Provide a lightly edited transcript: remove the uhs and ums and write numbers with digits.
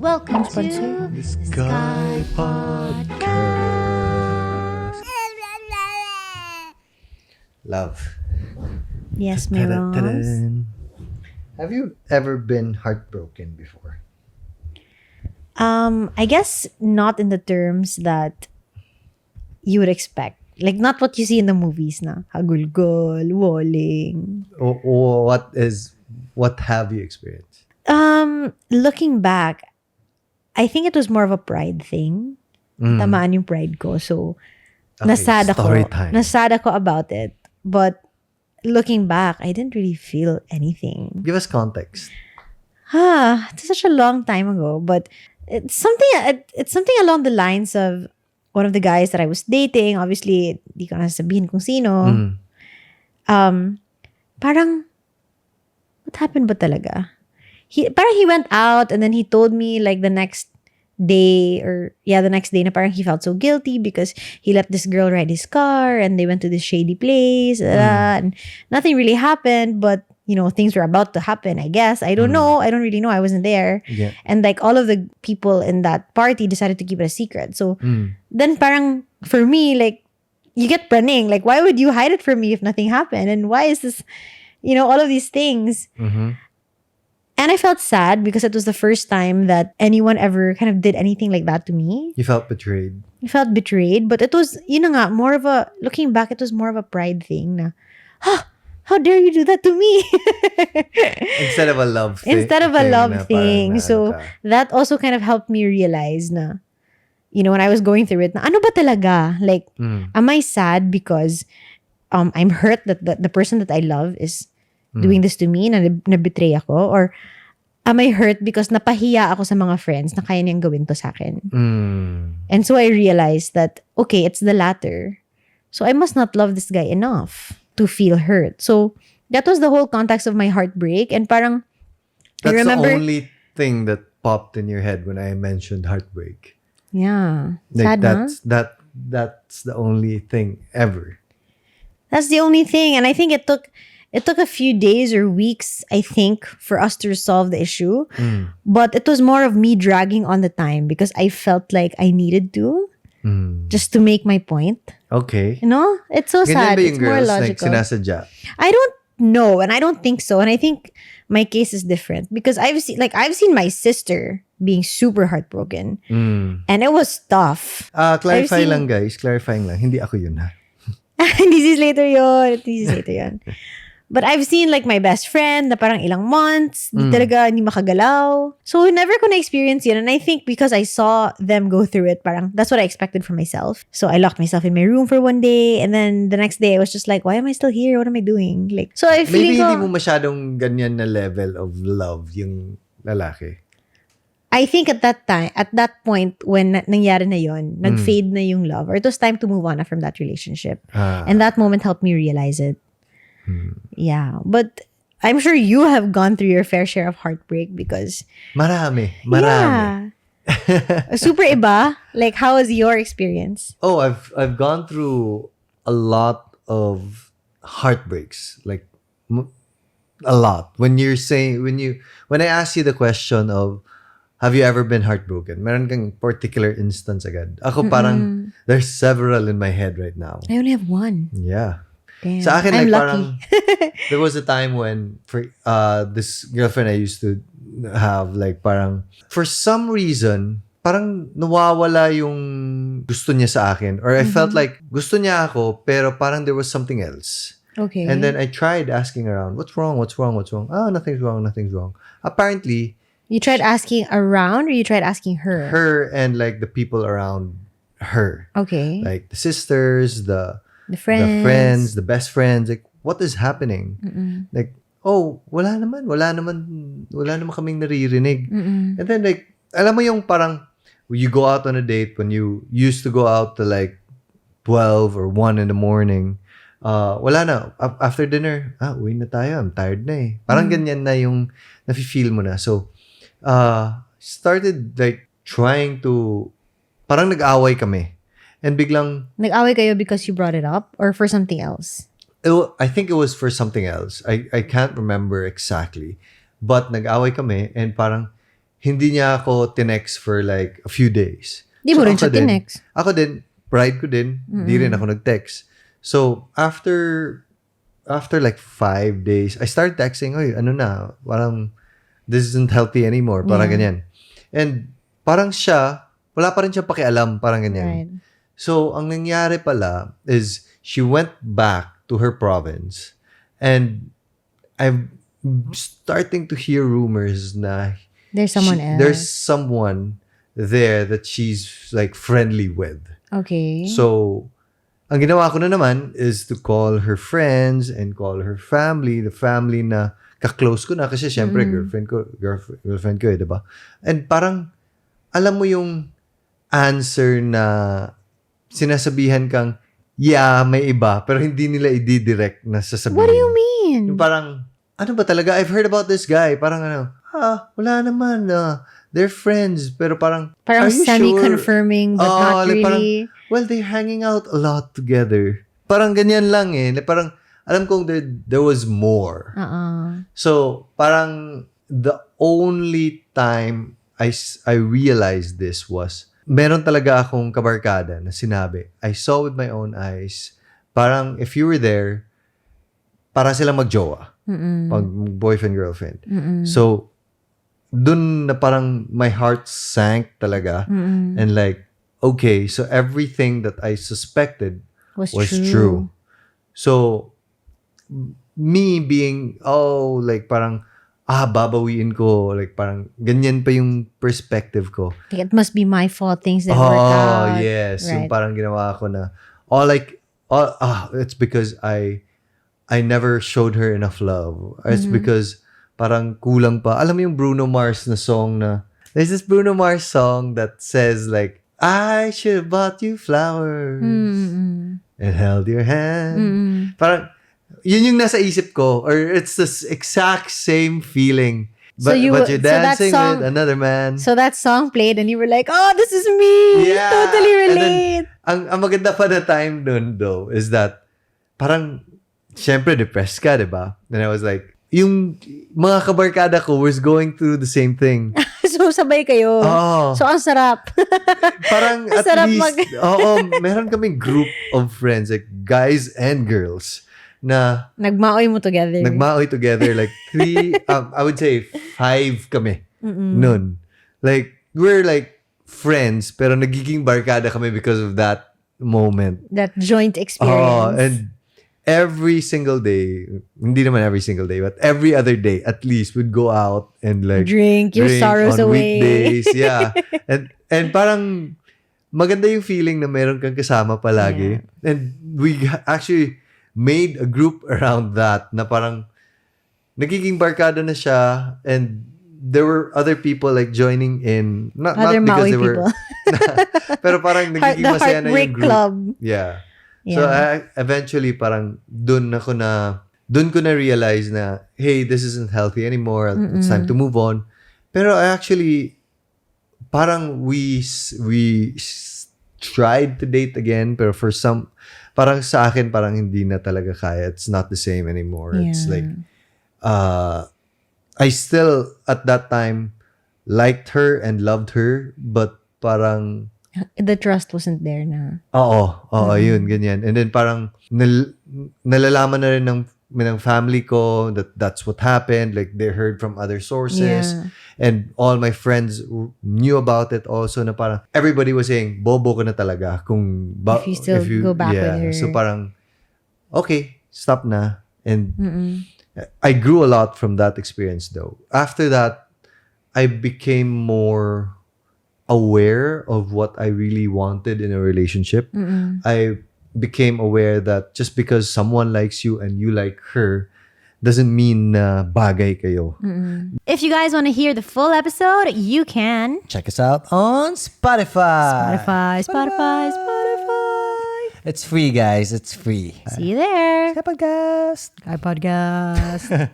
Welcome to Sponsor. the Sky Podcast. Love. Yes, my Ross. Ta-da-da-da. Have you ever been heartbroken before? I guess not in the terms that you would expect. Like not what you see in the movies na. Hagulgol, walling. Or what have you experienced? Looking back, I think it was more of a pride thing. Tamaan yung pride ko. So, nasad story ako. time. Nasad ako about it. But looking back, I didn't really feel anything. Give us context. It's such a long time ago, but it's something along the lines of one of the guys that I was dating. Obviously, di ko na sabihin kung sino. Parang, what happened ba talaga? He went out and then he told me like the next day na parang he felt so guilty because he let this girl ride his car and they went to this shady place and nothing really happened, but you know, things were about to happen, I guess. I don't know. I don't really know. I wasn't there. Yeah. And like all of the people in that party decided to keep it a secret. So then parang for me, like you get praning. Like why would you hide it from me if nothing happened? And why is this, you know, all of these things. And I felt sad because it was the first time that anyone ever kind of did anything like that to me. You felt betrayed. I felt betrayed, but it was, looking back, it was more of a pride thing na, how dare you do that to me? Instead of a love thing. Instead of a love na thing. parang So, ka. that also kind of helped me realize na, you know, when I was going through it, na ano ba talaga? Like, am I sad because I'm hurt that the person that I love is doing this to me, na betray ako? Or am I hurt because napahiya ako sa mga friends na kaya niyang gawin to sa akin? And so I realized that, okay, it's the latter. So I must not love this guy enough to feel hurt. So that was the whole context of my heartbreak. And parang, That's I remember, the only thing that popped in your head when I mentioned heartbreak. yeah. Like Sad, that's the only thing ever. That's the only thing. And I think it took a few days or weeks, I think, for us to resolve the issue. But it was more of me dragging on the time because I felt like I needed to just to make my point. Okay. You know? It's so Ganyan sad. ba yung It's more girls, like logical. sinasadya? I don't know, and I don't think so. And I think my case is different because I've seen my sister being super heartbroken. And it was tough. Clarify I've seen- lang guys. Clarifying lang. Hindi ako yun ha. This is later yon. But I've seen like my best friend na parang ilang months, hindi makagalaw. So never ko na-experience yun. And I think because I saw them go through it, parang that's what I expected for myself. So I locked myself in my room for one day. And then the next day I was just like, why am I still here? What am I doing? Like, so I feel Maybe ko, hindi mo masyadong ganyan na level of love yung lalaki. I think at that point when nangyari na yon, nag-fade na yung love, or it was time to move on from that relationship. And that moment helped me realize it. Yeah, but I'm sure you have gone through your fair share of heartbreak because Marami. yeah, super iba. Like, how was your experience? Oh, I've gone through a lot of heartbreaks. Like a lot. When I ask you the question of have you ever been heartbroken? Meron kang particular instance agad. Ako parang there's several in my head right now. I only have one. Yeah. Damn. Sa akin, I'm like, lucky. parang, there was a time when, for this girlfriend I used to have, like, parang, for some reason, parang nawawala yung gusto niya sa akin. Or I felt like, gusto niya ako, pero parang there was something else. Okay. And then I tried asking around, what's wrong? Oh, nothing's wrong. Apparently, You tried asking around, or you tried asking her? her and, like, the people around her. Okay. Like, the sisters, the friends. the friends, the best friends, like, what is happening? Like, oh, wala naman kaming naririnig. And then, like, alam mo yung parang, you go out on a date when you used to go out to like 12 or 1 in the morning. Wala na. After dinner, uwi na tayo. I'm tired na eh. Parang ganyan na yung nafe-feel mo na. So, started like trying to, parang nag-away kami. And biglang, Nag-away kayo because you brought it up or for something else? I think it was for something else. I can't remember exactly. But nag-away kami and parang hindi niya ako tinext for like a few days. Di mo rin siya tinext. Ako din, pride ko din, di rin ako nag-text. So, after like 5 days, I started texting, oy, ano na, parang, this isn't healthy anymore, parang ganyan. And, parang siya, wala pa rin siya pakialam, parang ganyan. Right. So, ang nangyari pala is, she went back to her province, and I'm starting to hear rumors na There's someone else. there's someone there that she's like friendly with. Okay. So, ang ginawa ko na naman is to call her friends and call her family, the family na ka-close ko na kasi syempre girlfriend ko diba? And parang alam mo yung answer na sinasabihan kang yeah, may iba pero hindi nila i-direct na sasabihin. What do you mean? Yung parang ano ba talaga? I've heard about this guy. Parang ano, wala naman. They're friends. Pero parang are you semi-confirming but not like, really. Parang, well, they're hanging out a lot together. Parang ganyan lang eh. Parang, alam kong there was more. So, parang, the only time I realized this was, meron talaga akong kabarkada na sinabi, I saw with my own eyes, parang, if you were there, para silang magjowa. Pag boyfriend, girlfriend. So, dun na parang my heart sank talaga. And like, okay, so everything that I suspected was true. So, me being, like parang, babawiin ko. Like parang, ganyan pa yung perspective ko. Like, it must be my fault things that work out. Oh, yes. Right. Yung parang ginawa ko na, it's because I never showed her enough love. It's because parang kulang pa. Alam mo yung Bruno Mars na song na, there's this Bruno Mars song that says like, I should have bought you flowers and held your hand. Parang, yun yung nasa isip ko. Or it's the exact same feeling. But you're dancing with another man. So that song played and you were like, oh, this is me. Yeah. Totally relate. And then, ang maganda pa na time dun though is that parang, syempre depressed ka, diba? And I was like, yung mga kabarkada ko was going through the same thing. So, sabay kayo. Oh. So, ang sarap. Parang at least, meron kaming group of friends, like guys and girls, na nagmaoy mo together. Nagmaoy together, like 3, I would say 5 kami nun. Like, we're like friends, pero nagiging barkada kami because of that moment. That joint experience. And every single day, hindi naman every single day, but every other day, at least, we'd go out and like drink your sorrows on away. Weekdays, yeah. And parang maganda yung feeling na meron kang kasama palagi. Yeah. And we actually made a group around that na parang nagiging barkada na siya, and there were other people like joining in, not because they were pero parang nagiging masaya na yung group. Club. Yeah. So, eventually, parang dun ko na realize na, hey, this isn't healthy anymore. It's time to move on. Pero actually, parang we tried to date again, pero for some, parang sa akin, parang hindi na talaga kaya. It's not the same anymore. Yeah. It's like, I still, at that time, liked her and loved her, but parang, the trust wasn't there na. Yun, ganyan. And then parang nalalaman na rin ng family ko that that's what happened. Like they heard from other sources. Yeah. And all my friends knew about it also, na parang everybody was saying, bobo ka na talaga kung if you go back with her. So parang, okay, stop na. And I grew a lot from that experience though. After that, I became more aware of what I really wanted in a relationship. I became aware that just because someone likes you and you like her doesn't mean na bagay kayo. If you guys want to hear the full episode, you can check us out on Spotify. Spotify. It's free, guys. It's free. See you there. SKYPODCAST. SKYPODCAST.